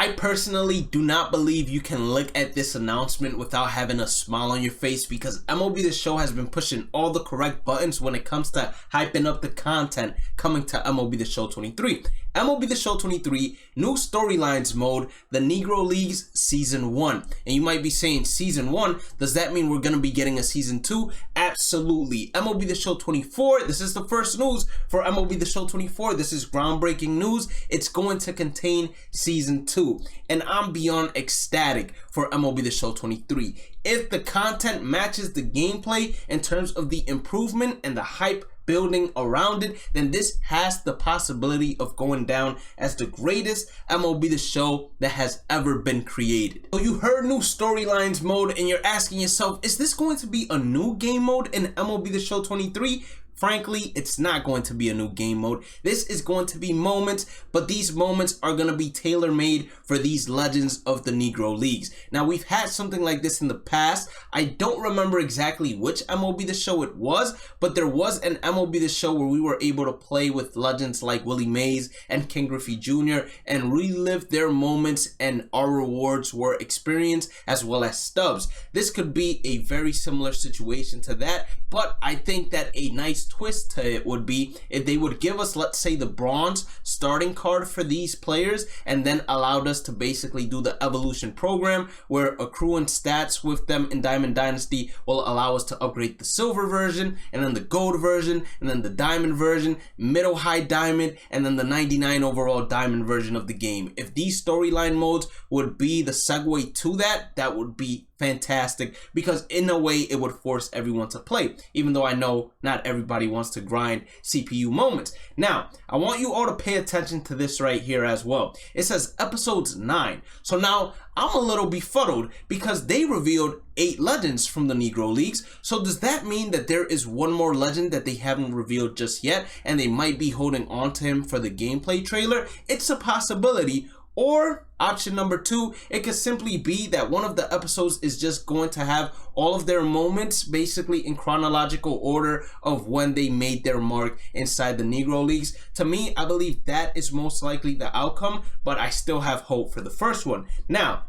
I personally do not believe you can look at this announcement without having a smile on your face, because MLB The Show has been pushing all the correct buttons when it comes to hyping up the content coming to MLB The Show 23. MLB The Show 23, new storylines mode, the Negro Leagues Season 1. And you might be saying, Season 1, does that mean we're going to be getting a Season 2? Absolutely. MLB The Show 24, this is the first news for MLB The Show 24. This is groundbreaking news. It's going to contain Season 2. And I'm beyond ecstatic for MLB The Show 23. If the content matches the gameplay in terms of the improvement and the hype building around it, then this has the possibility of going down as the greatest MLB The Show that has ever been created. So you heard new storylines mode and you're asking yourself, is this going to be a new game mode in MLB The Show 23? Frankly, it's not going to be a new game mode. This is going to be moments, but these moments are going to be tailor-made for these legends of the Negro Leagues. Now, we've had something like this in the past. I don't remember exactly which MLB The Show it was, but there was an MLB The Show where we were able to play with legends like Willie Mays and Ken Griffey Jr. and relive their moments, and our rewards were experience as well as stubs. This could be a very similar situation to that, but I think that a nice twist to it would be if they would give us, let's say, the bronze starting card for these players, and then allowed us to basically do the evolution program where accruing stats with them in Diamond Dynasty will allow us to upgrade the silver version, and then the gold version, and then the diamond version, middle high diamond, and then the 99 overall diamond version of the game. If these storyline modes would be the segue to that, that would be fantastic, because in a way it would force everyone to play, even though I know not everybody wants to grind CPU moments. Now, I want you all to pay attention to this right here as well. It says episodes 9. So now I'm a little befuddled because they revealed 8 legends from the Negro Leagues. So does that mean that there is one more legend that they haven't revealed just yet, and they might be holding on to him for the gameplay trailer? It's a possibility. Or option number 2, it could simply be that one of the episodes is just going to have all of their moments basically in chronological order of when they made their mark inside the Negro Leagues. To me, I believe that is most likely the outcome, but I still have hope for the first one. Now,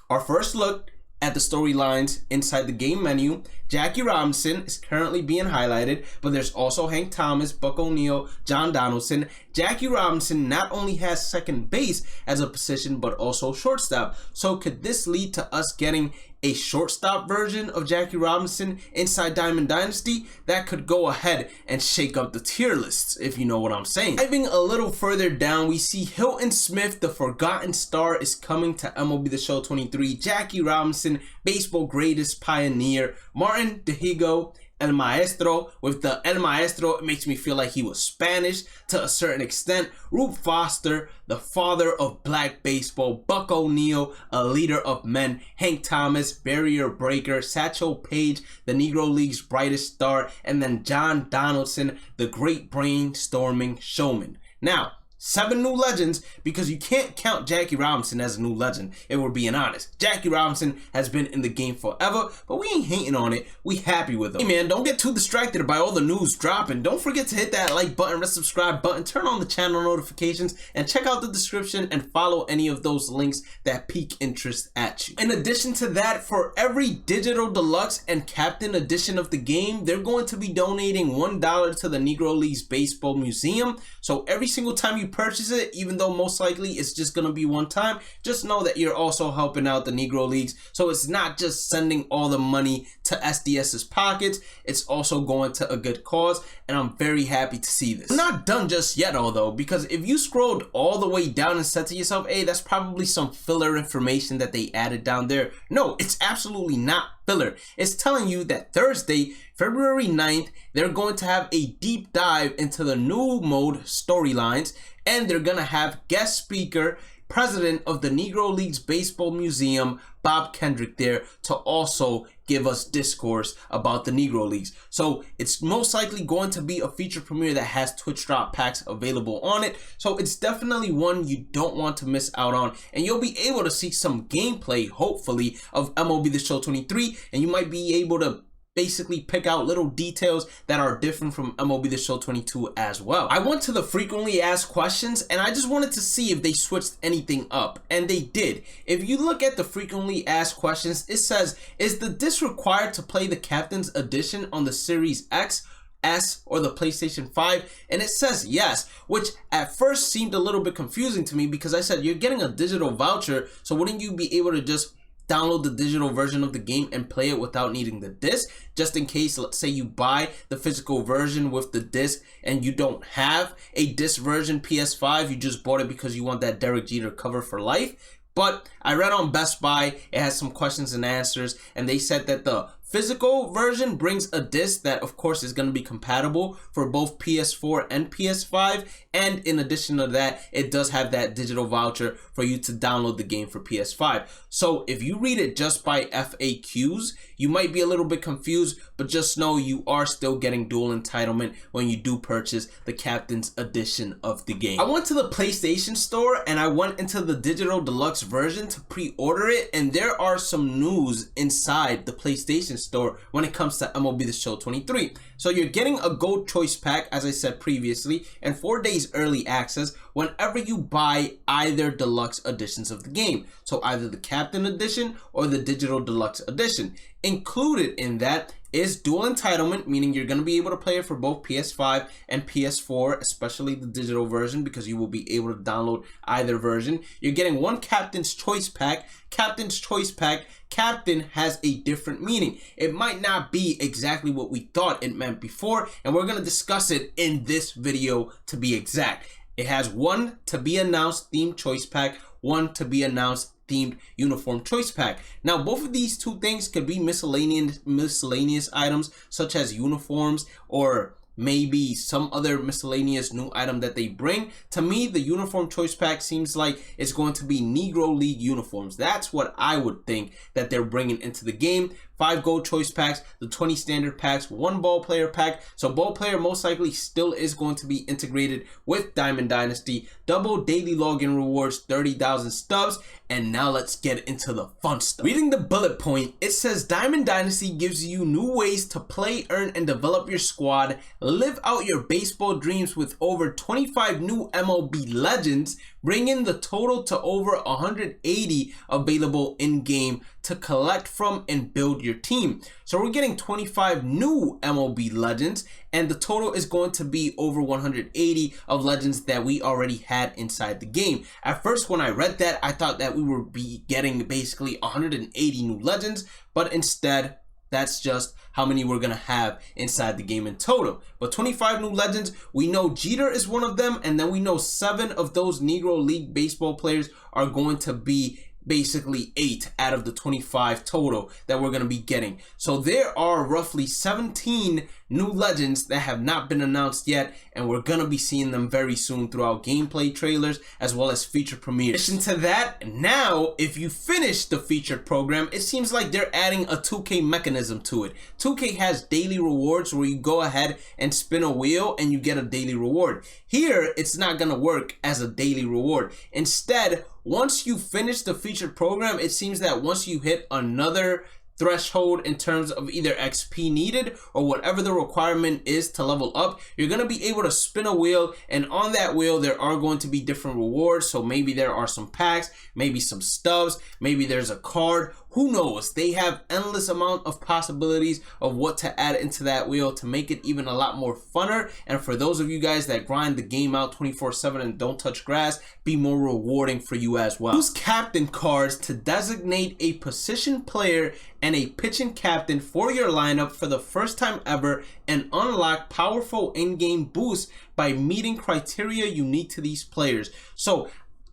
our first look at the storylines inside the game menu, Jackie Robinson is currently being highlighted, but there's also Hank Thomas, Buck O'Neil, John Donaldson. Jackie Robinson not only has second base as a position, but also shortstop. So could this lead to us getting a shortstop version of Jackie Robinson inside Diamond Dynasty? That could go ahead and shake up the tier lists, if you know what I'm saying. Diving a little further down, we see Hilton Smith, the forgotten star, is coming to MLB The Show 23. Jackie Robinson, baseball greatest pioneer. Martin Dihigo, El Maestro. With the El Maestro, it makes me feel like he was Spanish to a certain extent. Rube Foster, the father of black baseball. Buck O'Neil, a leader of men. Hank Thomas, barrier breaker. Satchel Paige, the Negro League's brightest star. And then John Donaldson, the great brainstorming showman. Now, 7 new legends, because you can't count Jackie Robinson as a new legend if we're being honest. Jackie Robinson has been in the game forever, but we ain't hating on it. We happy with him. Hey man, don't get too distracted by all the news dropping. Don't forget to hit that like button, subscribe button, turn on the channel notifications, and check out the description and follow any of those links that pique interest at you. In addition to that, for every digital deluxe and captain edition of the game, they're going to be donating $1 to the Negro Leagues Baseball Museum. So every single time you purchase it, even though most likely it's just gonna be one time, just know that you're also helping out the Negro Leagues. So it's not just sending all the money to SDS's pockets, it's also going to a good cause, and I'm very happy to see this. We're not done just yet although, because if you scrolled all the way down and said to yourself, hey, that's probably some filler information that they added down there. No, it's absolutely not filler. It's telling you that Thursday, February 9th, they're going to have a deep dive into the new mode storylines, and they're gonna have guest speaker, president of the Negro Leagues Baseball Museum, Bob Kendrick, there to also give us discourse about the Negro Leagues. So it's most likely going to be a feature premiere that has Twitch drop packs available on it. So it's definitely one you don't want to miss out on, and you'll be able to see some gameplay, hopefully, of MLB The Show 23, and you might be able to basically pick out little details that are different from MLB The Show 22 as well. I went to the frequently asked questions and I just wanted to see if they switched anything up, and they did. If you look at the frequently asked questions, it says, is the disc required to play the Captain's Edition on the Series X, S, or the PlayStation 5? And it says yes, which at first seemed a little bit confusing to me because I said you're getting a digital voucher, so wouldn't you be able to just download the digital version of the game and play it without needing the disc, just in case, let's say you buy the physical version with the disc and you don't have a disc version PS5, you just bought it because you want that Derek Jeter cover for life. But I read on Best Buy, it has some questions and answers, and they said that the physical version brings a disc that of course is going to be compatible for both PS4 and PS5, and in addition to that, it does have that digital voucher for you to download the game for PS5. So if you read it just by FAQs, you might be a little bit confused, but just know you are still getting dual entitlement when you do purchase the Captain's Edition of the game. I went to the PlayStation Store and I went into the digital deluxe version to pre-order it, and there are some news inside the PlayStation Store when it comes to MLB The Show 23. So you're getting a gold choice pack, as I said previously, and 4 days early access whenever you buy either deluxe editions of the game. So either the Captain Edition or the digital deluxe edition. Included in that is dual entitlement, meaning you're going to be able to play it for both PS5 and PS4, especially the digital version, because you will be able to download either version. You're getting one Captain's Choice Pack. Captain's Choice Pack, Captain has a different meaning. It might not be exactly what we thought it meant before, and we're going to discuss it in this video to be exact. It has one to be announced themed choice pack, one to be announced themed uniform choice pack. Now both of these two things could be miscellaneous items such as uniforms or maybe some other miscellaneous new item that they bring. To me, the uniform choice pack seems like it's going to be Negro League uniforms. That's what I would think that they're bringing into the game. 5 gold choice packs, the 20 standard packs, 1 ball player pack. So ball player most likely still is going to be integrated with Diamond Dynasty. Double daily login rewards, 30,000 stubs. And now let's get into the fun stuff. Reading the bullet point, it says Diamond Dynasty gives you new ways to play, earn, and develop your squad. Live out your baseball dreams with over 25 new MLB legends, bringing the total to over 180 available in-game to collect from and build your team. So we're getting 25 new MLB legends, and the total is going to be over 180 of legends that we already had inside the game. At first, when I read that, I thought that we would be getting basically 180 new legends, but instead, that's just how many we're going to have inside the game in total. But 25 new legends, we know Jeter is one of them, and then we know 7 of those Negro League baseball players are going to be basically 8 out of the 25 total that we're going to be getting. So there are roughly 17 new legends that have not been announced yet, and we're going to be seeing them very soon throughout gameplay trailers as well as feature premieres. In addition to that, now if you finish the featured program, it seems like they're adding a 2K mechanism to it. 2K has daily rewards where you go ahead and spin a wheel and you get a daily reward. Here, it's not going to work as a daily reward. Instead, once you finish the featured program, it seems that once you hit another threshold in terms of either XP needed or whatever the requirement is to level up, you're going to be able to spin a wheel, and on that wheel there are going to be different rewards. So maybe there are some packs, maybe some stubs, maybe there's a card. Who knows? They have endless amount of possibilities of what to add into that wheel to make it even a lot more funner, and for those of you guys that grind the game out 24/7 and don't touch grass, be more rewarding for you as well. Use captain cards to designate a position player and a pitching captain for your lineup for the first time ever, and unlock powerful in-game boosts by meeting criteria unique to these players. So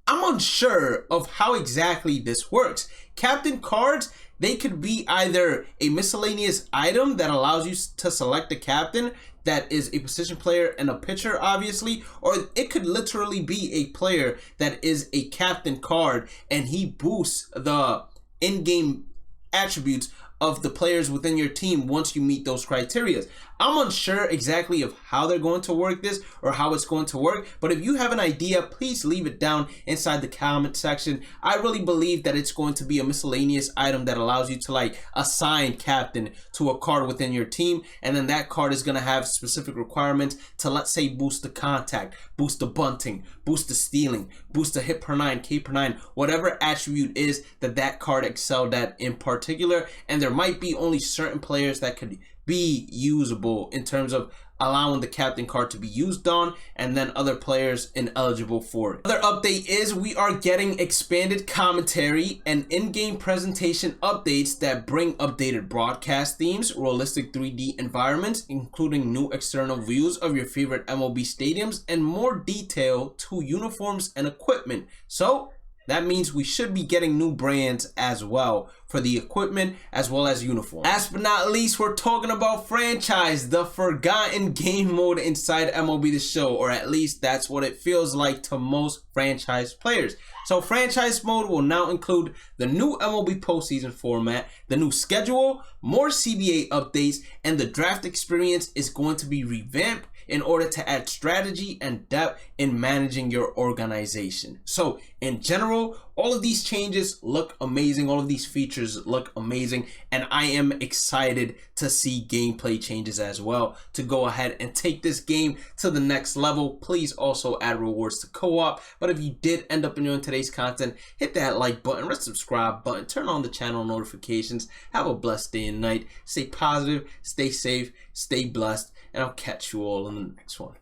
I'm unsure of how exactly this works. Captain cards, they could be either a miscellaneous item that allows you to select a captain that is a position player and a pitcher, obviously, or it could literally be a player that is a captain card and he boosts the in-game attributes of the players within your team once you meet those criteria. I'm unsure exactly of how they're going to work this or how it's going to work, but if you have an idea, please leave it down inside the comment section. I really believe that it's going to be a miscellaneous item that allows you to like assign captain to a card within your team, and then that card is going to have specific requirements to, let's say, boost the contact, boost the bunting, boost the stealing, boost the hit per 9, K per 9, whatever attribute is that card excelled at in particular. And there might be only certain players that could be usable in terms of allowing the captain card to be used on, and then other players ineligible for it. Another update is we are getting expanded commentary and in-game presentation updates that bring updated broadcast themes, realistic 3D environments, including new external views of your favorite MLB stadiums, and more detail to uniforms and equipment. So that means we should be getting new brands as well for the equipment as well as uniform. Last but not least, we're talking about franchise, the forgotten game mode inside MLB The Show, or at least that's what it feels like to most franchise players. So franchise mode will now include the new MLB postseason format, the new schedule, more CBA updates, and the draft experience is going to be revamped in order to add strategy and depth in managing your organization. So in general, all of these changes look amazing. All of these features look amazing. And I am excited to see gameplay changes as well to go ahead and take this game to the next level. Please also add rewards to co-op. But if you did end up enjoying today's content, hit that like button, hit the subscribe button, turn on the channel notifications. Have a blessed day and night. Stay positive, stay safe, stay blessed, and I'll catch you all in the next one.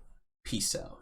Peace out.